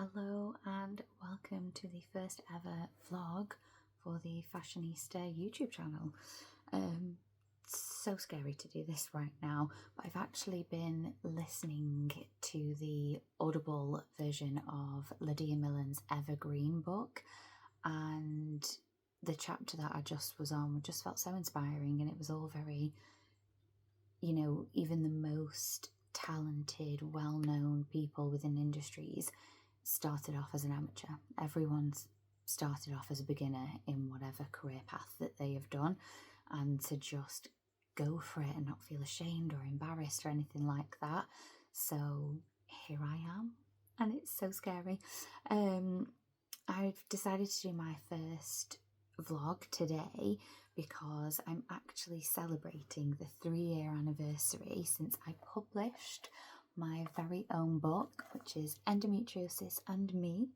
Hello and welcome to the first ever vlog for the faSHANICEta YouTube channel. So scary to do this right now, but I've actually been listening to the Audible version of Lydia Millen's Evergreen book, and the chapter that I just was on just felt so inspiring, and it was all very, even the most talented, well-known people within industries started off as an amateur. Everyone's started off as a beginner in whatever career path that they have done, and to just go for it and not feel ashamed or embarrassed or anything like that. So here I am, and it's so scary. I've decided to do my first vlog today because I'm actually celebrating the 3-year anniversary since I published my very own book, which is Endometriosis and Me,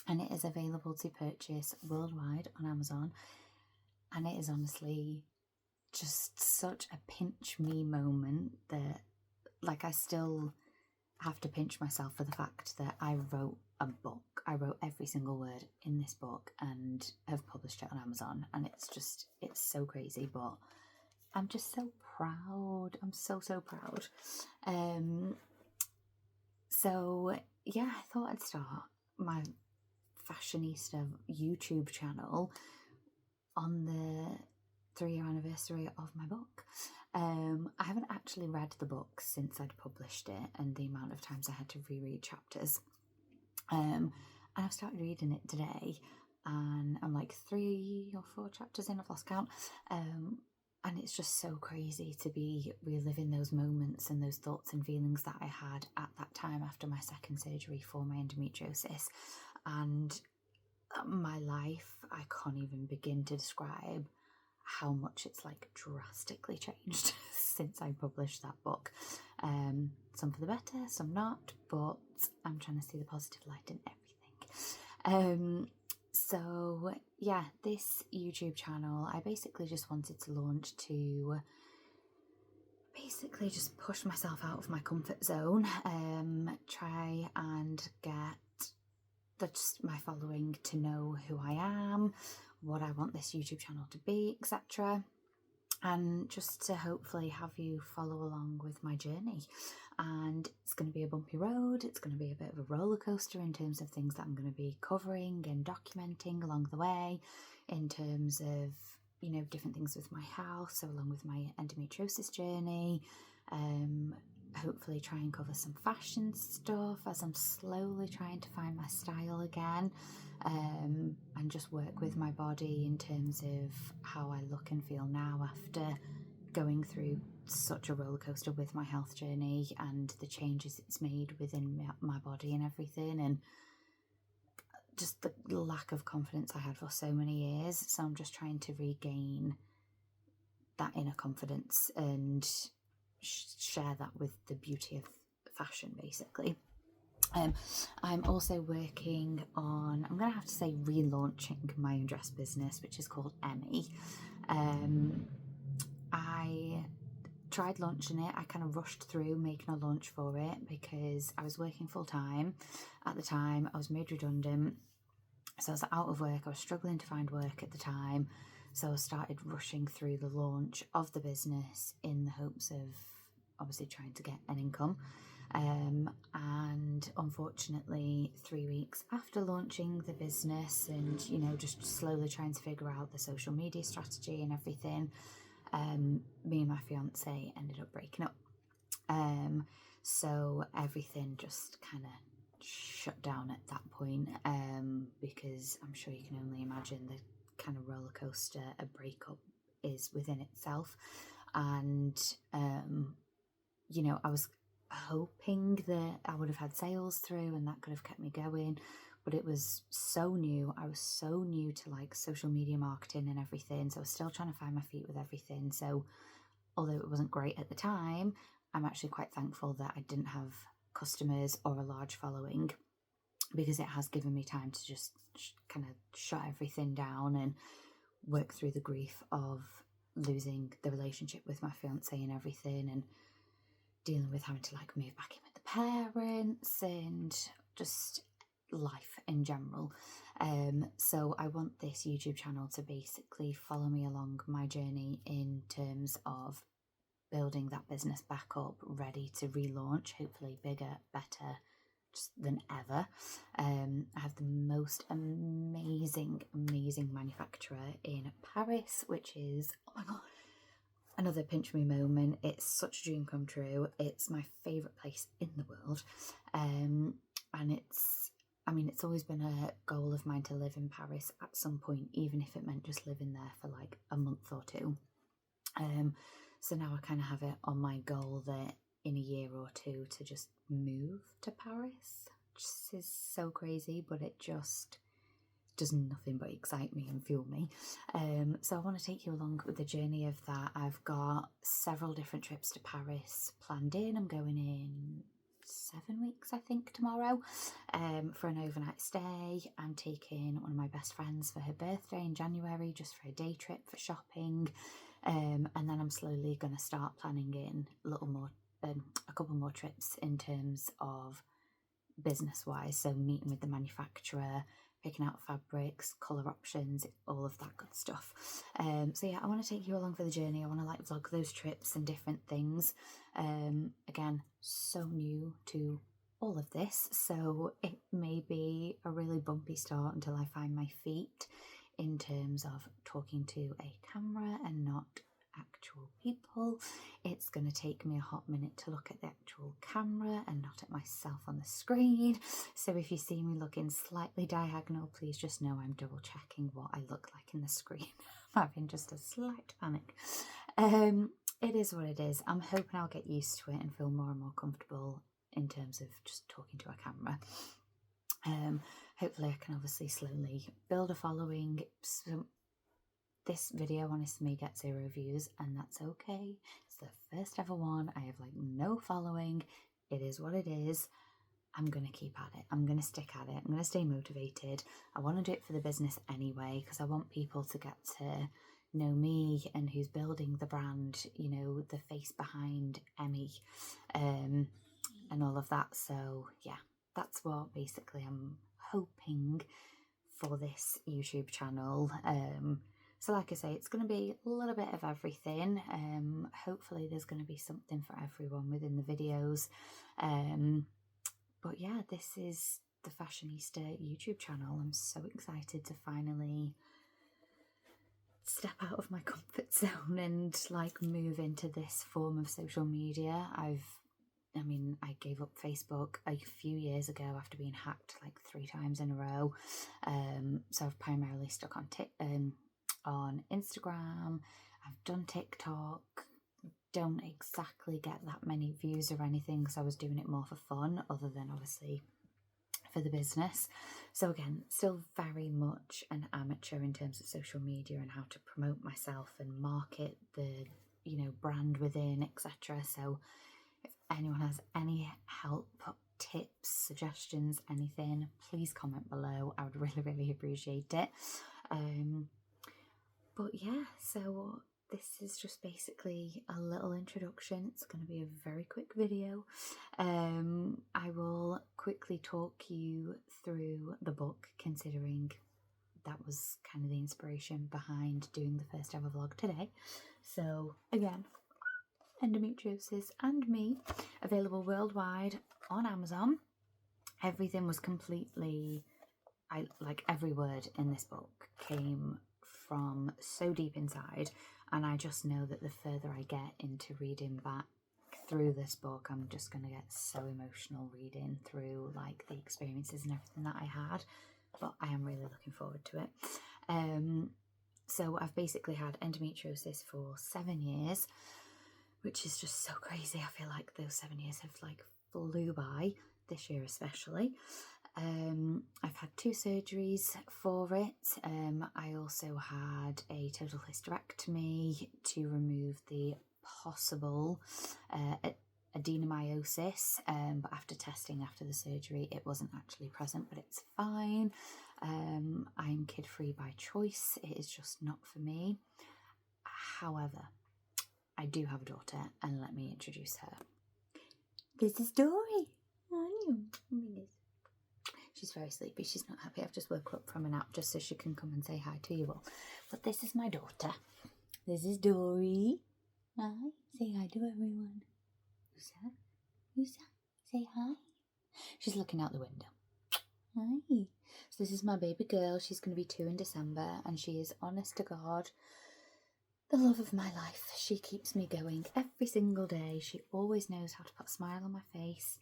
and it is available to purchase worldwide on Amazon. And it is honestly just such a pinch me moment that, like, I still have to pinch myself for the fact that I wrote a book. I wrote every single word in this book and have published it on Amazon, and it's so crazy, but I'm just so proud. I'm so proud. So yeah, I thought I'd start my faSHANICEta YouTube channel on the 3-year anniversary of my book. I haven't actually read the book since I'd published it, and the amount of times I had to reread chapters. And I've started reading it today, and I'm like 3 or 4 chapters in, I've lost count. And it's just so crazy to be reliving those moments and those thoughts and feelings that I had at that time after my second surgery for my endometriosis. And my life, I can't even begin to describe how much it's like drastically changed since I published that book. Some for the better, some not, but I'm trying to see the positive light in everything. So yeah, this YouTube channel, I basically just wanted to launch to basically just push myself out of my comfort zone, try and get my following to know who I am, what I want this YouTube channel to be, etc. And just to hopefully have you follow along with my journey. And it's going to be a bumpy road. It's going to be a bit of a roller coaster in terms of things that I'm going to be covering and documenting along the way, in terms of, different things with my health, so along with my endometriosis journey. Hopefully try and cover some fashion stuff as I'm slowly trying to find my style again, and just work with my body in terms of how I look and feel now after going through such a roller coaster with my health journey and the changes it's made within my body and everything, and just the lack of confidence I had for so many years. So I'm just trying to regain that inner confidence and share that with the beauty of fashion, basically. I'm also working on, I'm going to have to say, relaunching my own dress business, which is called EMME. I tried launching it. I kind of rushed through making a launch for it because I was working full time at the time. I was made redundant, so I was out of work. I was struggling to find work at the time, so I started rushing through the launch of the business in the hopes of obviously trying to get an income. And unfortunately, 3 weeks after launching the business and, just slowly trying to figure out the social media strategy and everything, me and my fiance ended up breaking up. So everything just kind of shut down at that point, because I'm sure you can only imagine the kind of roller coaster a breakup is within itself. And I was hoping that I would have had sales through and that could have kept me going, but it was so new. I was so new to like social media marketing and everything, so I was still trying to find my feet with everything. So although it wasn't great at the time, I'm actually quite thankful that I didn't have customers or a large following, because it has given me time to just kind of shut everything down and work through the grief of losing the relationship with my fiance and everything, and dealing with having to like move back in with the parents and just life in general. So I want this YouTube channel to basically follow me along my journey in terms of building that business back up, ready to relaunch, hopefully bigger, better than ever. I have the most amazing manufacturer in Paris, which is, oh my god, another pinch me moment. It's such a dream come true. It's my favourite place in the world. And it's always been a goal of mine to live in Paris at some point, even if it meant just living there for like a month or two. So now I kind of have it on my goal that in a year or two to just move to Paris, which is so crazy, but it just does nothing but excite me and fuel me. So I want to take you along with the journey of that. I've got several different trips to Paris planned in. I'm going in 7 weeks, I think, tomorrow, for an overnight stay. I'm taking one of my best friends for her birthday in January, just for a day trip for shopping. And then I'm slowly going to start planning in a couple more trips in terms of business-wise. So meeting with the manufacturer, picking out fabrics, colour options, all of that good stuff. So yeah, I want to take you along for the journey. I want to like vlog those trips and different things. Again, so new to all of this, so it may be a really bumpy start until I find my feet in terms of talking to a camera and not actual people. It's going to take me a hot minute to look at the actual camera and not at myself on the screen. So if you see me looking slightly diagonal, please just know I'm double checking what I look like in the screen. I'm having just a slight panic. It is what it is. I'm hoping I'll get used to it and feel more and more comfortable in terms of just talking to a camera. Hopefully I can obviously slowly build a following. So this video, honestly, may get 0 views, and that's okay. It's the first ever one. I have like no following. It is what it is. I'm going to keep at it. I'm going to stick at it. I'm going to stay motivated. I want to do it for the business anyway, because I want people to get to know me and who's building the brand, you know, the face behind EMME, and all of that. So yeah, that's what basically I'm hoping for this YouTube channel. So like I say, it's going to be a little bit of everything. Hopefully there's going to be something for everyone within the videos. But yeah, this is the faSHANICeta YouTube channel. I'm so excited to finally step out of my comfort zone and like move into this form of social media. I gave up Facebook a few years ago after being hacked like 3 times in a row. So I've primarily stuck on Instagram. I've done TikTok. Don't exactly get that many views or anything because I was doing it more for fun, other than obviously for the business. So again, still very much an amateur in terms of social media and how to promote myself and market the, you know, brand within, etc. So if anyone has any help, tips, suggestions, anything, please comment below. I would really appreciate it. But yeah, so this is just basically a little introduction. It's going to be a very quick video. I will quickly talk you through the book, considering that was kind of the inspiration behind doing the first ever vlog today. So again, Endometriosis and Me, available worldwide on Amazon. Everything was completely, like every word in this book came from so deep inside, and I just know that the further I get into reading back through this book, I'm just going to get so emotional reading through like the experiences and everything that I had, but I am really looking forward to it. So I've basically had endometriosis for 7 years, which is just so crazy. I feel like those 7 years have like flew by, this year especially. I've had 2 surgeries for it. I also had a total hysterectomy to remove the possible adenomyosis, but after testing after the surgery it wasn't actually present, but it's fine. I'm kid-free by choice. It is just not for me. However, I do have a daughter, and let me introduce her. This is Dory. She's very sleepy. She's not happy. I've just woke her up from a nap just so she can come and say hi to you all. But this is my daughter. This is Dory. Hi. Say hi to everyone. Who's that? Who's that? Say hi. She's looking out the window. Hi. So this is my baby girl. She's going to be 2 in December, and she is, honest to God, the love of my life. She keeps me going every single day. She always knows how to put a smile on my face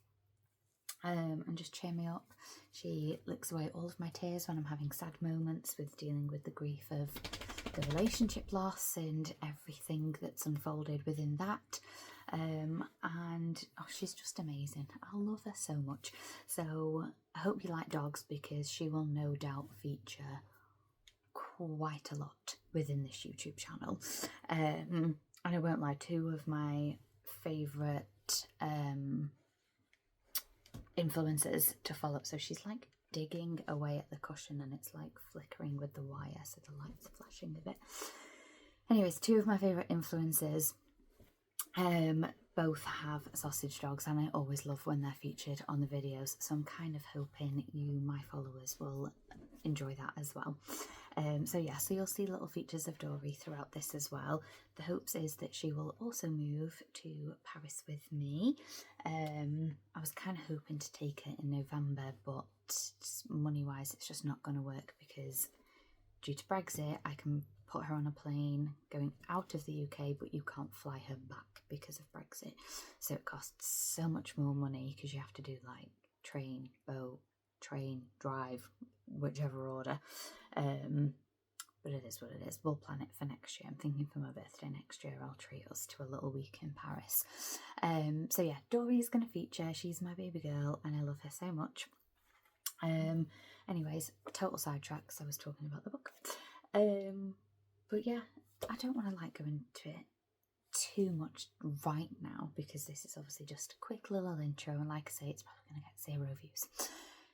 and just cheer me up. She licks away all of my tears when I'm having sad moments with dealing with the grief of the relationship loss and everything that's unfolded within that. And oh, she's just amazing. I love her so much. So I hope you like dogs, because she will no doubt feature quite a lot within this YouTube channel. And I won't lie, 2 of my favourite influencers to follow. So she's like digging away at the cushion and it's like flickering with the wire, so the lights are flashing a bit. Anyways, 2 of my favourite influencers both have sausage dogs, and I always love when they're featured on the videos, so I'm kind of hoping you, my followers, will enjoy that as well. So yeah, so you'll see little features of Dory throughout this as well. The hopes is that she will also move to Paris with me. I was kind of hoping to take her in November, but money wise it's just not going to work, because due to Brexit I can put her on a plane going out of the UK, but you can't fly her back because of Brexit. So it costs so much more money, because you have to do like train, boat, train, drive, whichever order. But it is what it is. We'll plan it for next year. I'm thinking for my birthday next year I'll treat us to a little week in Paris. So yeah, Dory's going to feature. She's my baby girl and I love her so much. Anyways, total sidetracks. I was talking about the book. But yeah, I don't want to like go into it too much right now, because this is obviously just a quick little intro, and like I say, it's probably going to get 0 views.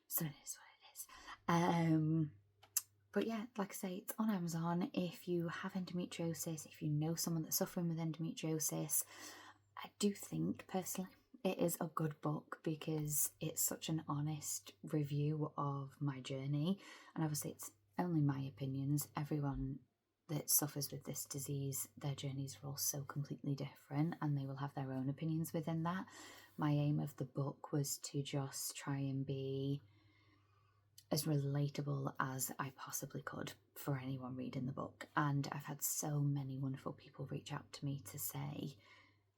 So it is what it is. But yeah, like I say, it's on Amazon. If you have endometriosis, if you know someone that's suffering with endometriosis, I do think personally it is a good book, because it's such an honest review of my journey, and obviously it's only my opinions. Everyone that suffers with this disease, their journeys are all so completely different, and they will have their own opinions within that. My aim of the book was to just try and be as relatable as I possibly could for anyone reading the book, and I've had so many wonderful people reach out to me to say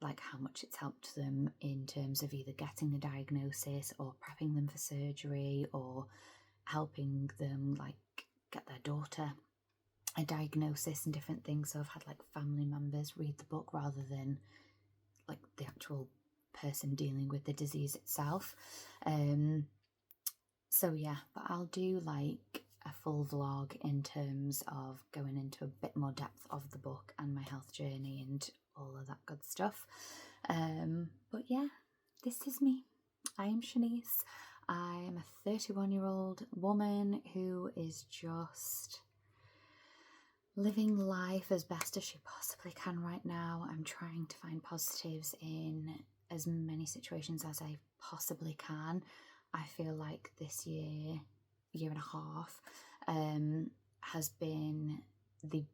like how much it's helped them in terms of either getting a diagnosis or prepping them for surgery, or helping them like get their daughter a diagnosis and different things. So I've had like family members read the book rather than like the actual person dealing with the disease itself. So yeah, but I'll do like a full vlog in terms of going into a bit more depth of the book and my health journey and all of that good stuff. But yeah, this is me. I am Shanice. I'm a 31-year-old woman who is just living life as best as she possibly can right now. I'm trying to find positives in as many situations as I possibly can. I feel like this year and a half has been the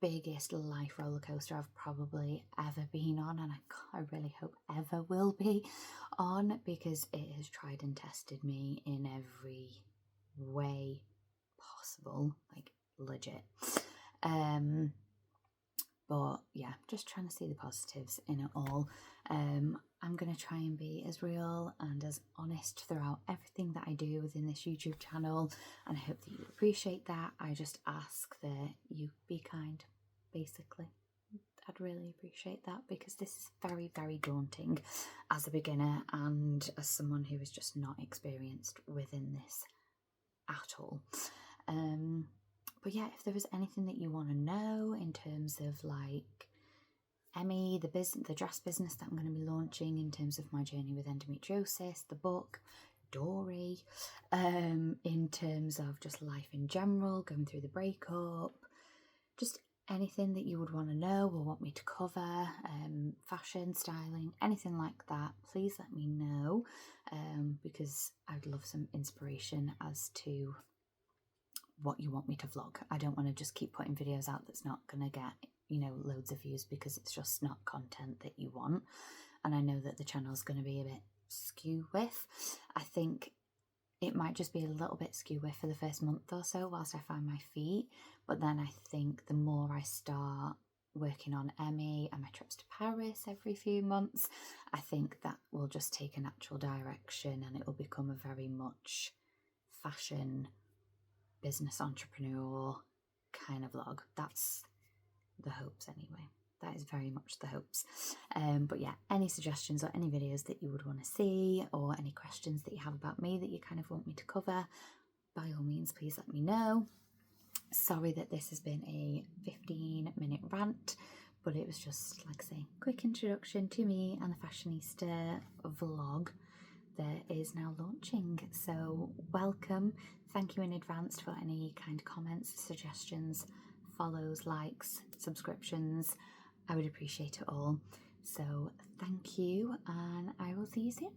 biggest life roller coaster I've probably ever been on, and I really hope ever will be on, because it has tried and tested me in every way possible, like legit. But yeah, just trying to see the positives in it all. I'm going to try and be as real and as honest throughout everything that I do within this YouTube channel, and I hope that you appreciate that. I just ask that you be kind, basically. I'd really appreciate that, because this is very, very daunting as a beginner and as someone who is just not experienced within this at all. But yeah, if there is anything that you want to know in terms of like EMME, the dress business that I'm going to be launching, in terms of my journey with endometriosis, the book, Dory, in terms of just life in general, going through the breakup, just anything that you would want to know or want me to cover, fashion, styling, anything like that, please let me know, because I'd love some inspiration as to what you want me to vlog. I don't want to just keep putting videos out that's not going to get, you know, loads of views, because it's just not content that you want. And I know that the channel's going to be a bit skew with. I think it might just be a little bit skew with for the first month or so whilst I find my feet, but then I think the more I start working on EMME and my trips to Paris every few months, I think that will just take a natural direction and it will become a very much fashion business entrepreneurial kind of vlog. That's the hopes anyway. That is very much the hopes. But yeah, any suggestions or any videos that you would want to see, or any questions that you have about me that you kind of want me to cover, by all means, please let me know. Sorry that this has been a 15-minute rant, but it was just, like I say, quick introduction to me and the faSHANICEta vlog that is now launching. So welcome. Thank you in advance for any kind of comments, suggestions, follows, likes, subscriptions. I would appreciate it all. So thank you, and I will see you soon.